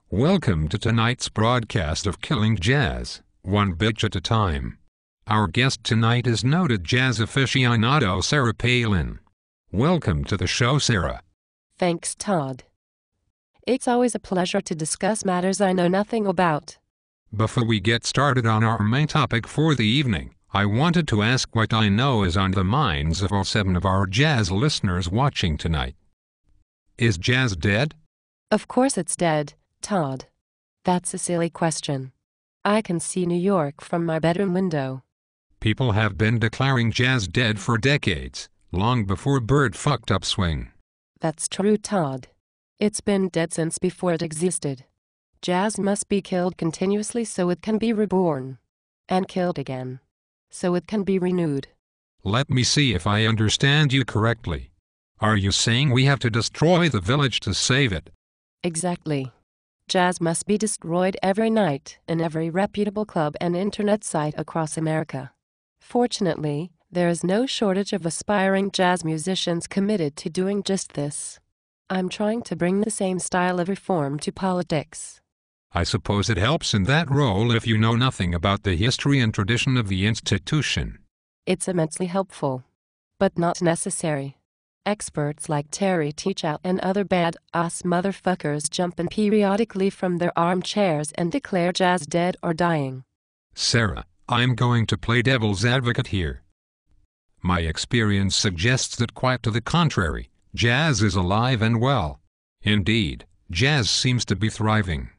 Welcome to tonight's broadcast of Killing Jazz, one bitch at a time. Our guest tonight is noted jazz aficionado Sarah Palin. Welcome to the show, Sarah. Thanks, Todd. It's always a pleasure to discuss matters I know nothing about. Before we get started on our main topic for the evening, I wanted to ask what I know is on the minds of all 7 of our jazz listeners watching tonight. Is jazz dead? Of course it's dead, Todd. That's a silly question. I can see New York from my bedroom window. People have been declaring jazz dead for decades, long before Bird fucked up swing. That's true, Todd. It's been dead since before it existed. Jazz must be killed continuously so it can be reborn. And killed again. So it can be renewed. Let me see if I understand you correctly. Are you saying we have to destroy the village to save it? Exactly. Jazz must be destroyed every night in every reputable club and internet site across America. Fortunately, there is no shortage of aspiring jazz musicians committed to doing just this. I'm trying to bring the same style of reform to politics. I suppose it helps in that role if you know nothing about the history and tradition of the institution. It's immensely helpful. But not necessary. Experts like Terry Teachout and other bad-ass motherfuckers jump in periodically from their armchairs and declare jazz dead or dying. Sarah, I'm going to play devil's advocate here. My experience suggests that quite to the contrary, jazz is alive and well. Indeed, jazz seems to be thriving.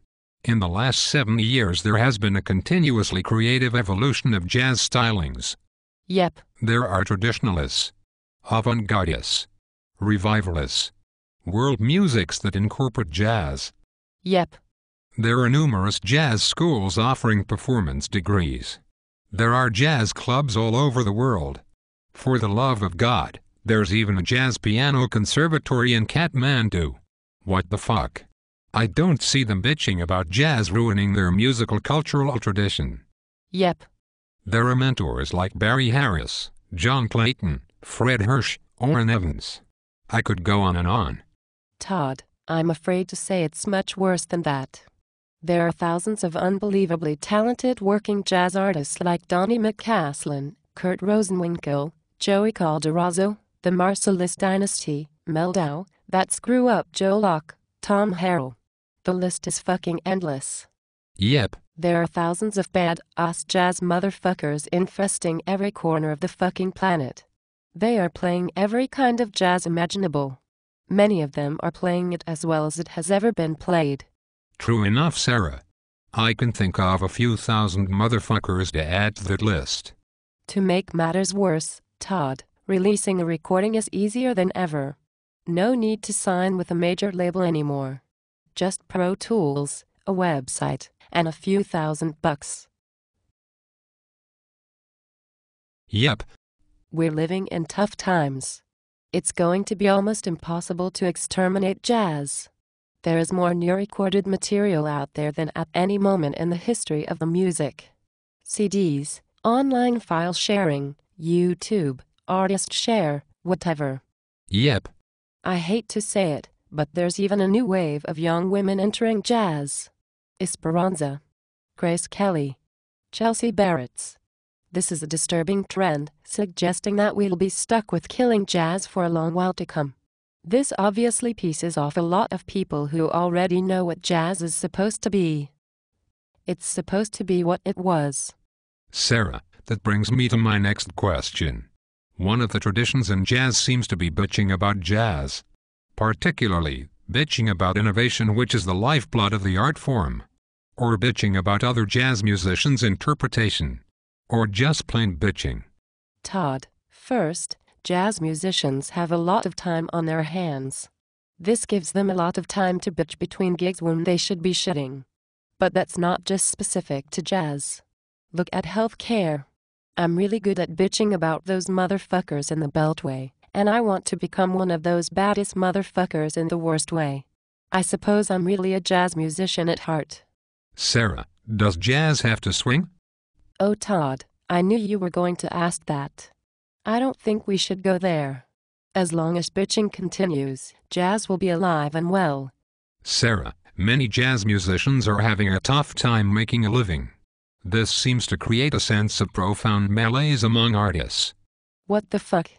In the last 70 years there has been a continuously creative evolution of jazz stylings. Yep. There are traditionalists, avant-gardists, revivalists, world musics that incorporate jazz. Yep. There are numerous jazz schools offering performance degrees. There are jazz clubs all over the world. For the love of God, there's even a jazz piano conservatory in Kathmandu. What the fuck? I don't see them bitching about jazz ruining their musical cultural tradition. Yep. There are mentors like Barry Harris, John Clayton, Fred Hirsch, Orrin Evans. I could go on and on. Todd, I'm afraid to say it's much worse than that. There are thousands of unbelievably talented working jazz artists like Donnie McCaslin, Kurt Rosenwinkel, Joey Calderazzo, the Marsalis Dynasty, Mel Dow, that screw-up Joe Locke, Tom Harrell. The list is fucking endless. Yep. There are thousands of bad-ass jazz motherfuckers infesting every corner of the fucking planet. They are playing every kind of jazz imaginable. Many of them are playing it as well as it has ever been played. True enough, Sarah. I can think of a few thousand motherfuckers to add to that list. To make matters worse, Todd, releasing a recording is easier than ever. No need to sign with a major label anymore. Just Pro Tools, a website, and a few $1,000. Yep. We're living in tough times. It's going to be almost impossible to exterminate jazz. There is more new-recorded material out there than at any moment in the history of the music. CDs, online file sharing, YouTube, artist share, whatever. Yep. I hate to say it, but there's even a new wave of young women entering jazz. Esperanza. Grace Kelly. Chelsea Barretts. This is a disturbing trend, suggesting that we'll be stuck with killing jazz for a long while to come. This obviously pisses off a lot of people who already know what jazz is supposed to be. It's supposed to be what it was. Sarah, that brings me to my next question. One of the traditions in jazz seems to be bitching about jazz. Particularly, bitching about innovation, which is the lifeblood of the art form. Or bitching about other jazz musicians' interpretation. Or just plain bitching. Todd, first, jazz musicians have a lot of time on their hands. This gives them a lot of time to bitch between gigs when they should be shitting. But that's not just specific to jazz. Look at healthcare. I'm really good at bitching about those motherfuckers in the Beltway, and I want to become one of those baddest motherfuckers in the worst way. I suppose I'm really a jazz musician at heart. Sarah, does jazz have to swing? Oh Todd, I knew you were going to ask that. I don't think we should go there. As long as bitching continues, jazz will be alive and well. Sarah, Many jazz musicians are having a tough time making a living. This seems to create a sense of profound malaise among artists. What the fuck?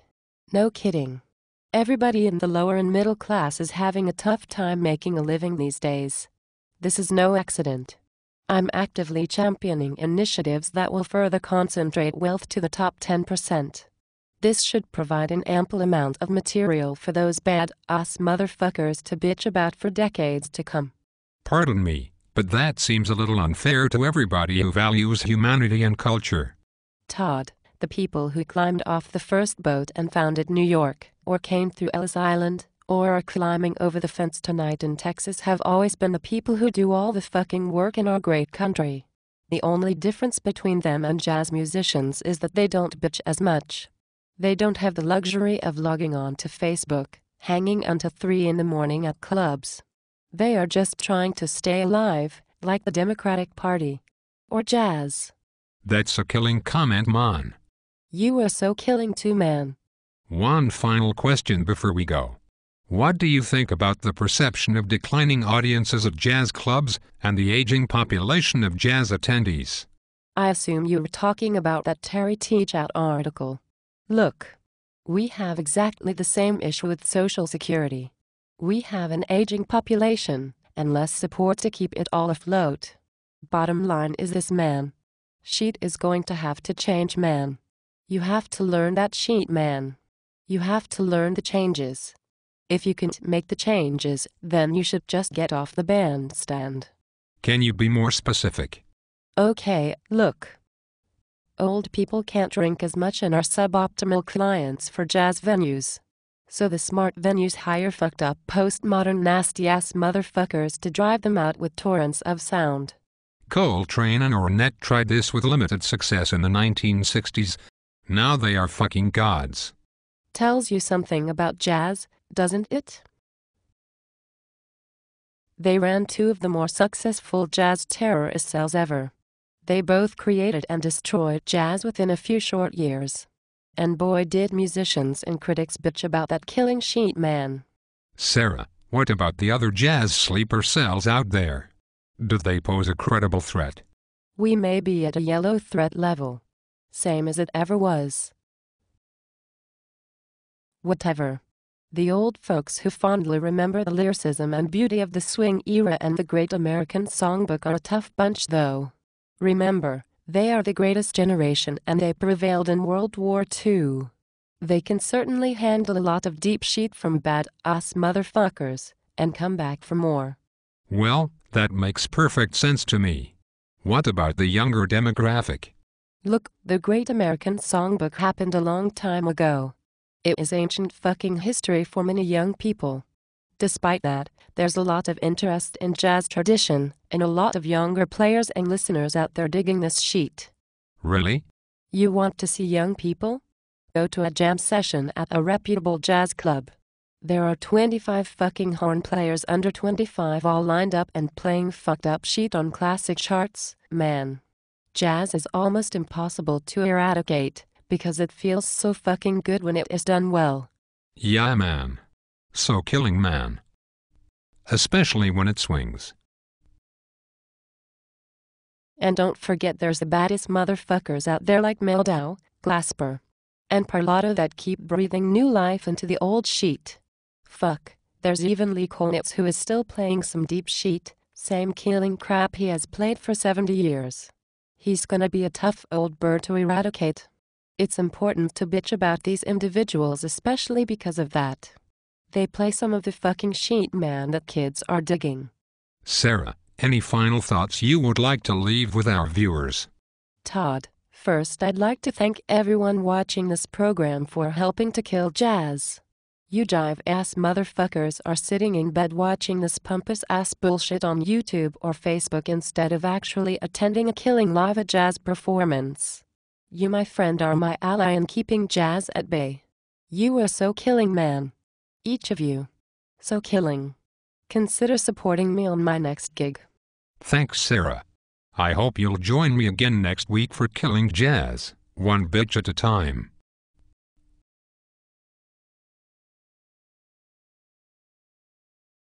No kidding. Everybody in the lower and middle class is having a tough time making a living these days. This is no accident. I'm actively championing initiatives that will further concentrate wealth to the top 10%. This should provide an ample amount of material for those bad-ass motherfuckers to bitch about for decades to come. Pardon me, but that seems a little unfair to everybody who values humanity and culture. Todd, the people who climbed off the first boat and founded New York, or came through Ellis Island, or are climbing over the fence tonight in Texas have always been the people who do all the fucking work in our great country. The only difference between them and jazz musicians is that they don't bitch as much. They don't have the luxury of logging on to Facebook, hanging until 3 in the morning at clubs. They are just trying to stay alive, like the Democratic Party. Or jazz. That's a killing comment, man. You are so killing too, man. One final question before we go. What do you think about the perception of declining audiences at jazz clubs and the aging population of jazz attendees? I assume you were talking about that Terry Teachout article. Look. We have exactly the same issue with Social Security. We have an aging population, and less support to keep it all afloat. Bottom line is this, man. Shit is going to have to change, man. You have to learn that shit, man. You have to learn the changes. If you can't make the changes, then you should just get off the bandstand. Can you be more specific? Okay, look. Old people can't drink as much and are suboptimal clients for jazz venues. So the smart venues hire fucked up postmodern nasty-ass motherfuckers to drive them out with torrents of sound. Coltrane and Ornette tried this with limited success in the 1960s. Now they are fucking gods. Tells you something about jazz, doesn't it? They ran 2 of the more successful jazz terrorist cells ever. They both created and destroyed jazz within a few short years. And boy did musicians and critics bitch about that killing shit, man. Sarah, what about the other jazz sleeper cells out there? Do they pose a credible threat? We may be at a yellow threat level. Same as it ever was. Whatever. The old folks who fondly remember the lyricism and beauty of the swing era and the great American songbook are a tough bunch, though. Remember, they are the greatest generation and they prevailed in World War II. They can certainly handle a lot of deep shit from bad-ass motherfuckers, and come back for more. Well, that makes perfect sense to me. What about the younger demographic? Look, the great American songbook happened a long time ago. It is ancient fucking history for many young people. Despite that, there's a lot of interest in jazz tradition, and a lot of younger players and listeners out there digging this shit. Really? You want to see young people? Go to a jam session at a reputable jazz club. There are 25 fucking horn players under 25 all lined up and playing fucked up shit on classic charts, man. Jazz is almost impossible to eradicate, because it feels so fucking good when it is done well. Yeah, man. So killing, man. Especially when it swings. And don't forget there's the baddest motherfuckers out there like Meldau, Glasper, and Parlato that keep breathing new life into the old sheet. Fuck, there's even Lee Konitz who is still playing some deep sheet, same killing crap he has played for 70 years. He's gonna be a tough old bird to eradicate. It's important to bitch about these individuals especially because of that. They play some of the fucking shit, man, that kids are digging. Sarah, any final thoughts you would like to leave with our viewers? Todd, first I'd like to thank everyone watching this program for helping to kill jazz. You jive-ass motherfuckers are sitting in bed watching this pompous-ass bullshit on YouTube or Facebook instead of actually attending a killing live jazz performance. You, my friend, are my ally in keeping jazz at bay. You are so killing, man. Each of you. So killing. Consider supporting me on my next gig. Thanks, Sarah. I hope you'll join me again next week for Killing Jazz, one bitch at a time.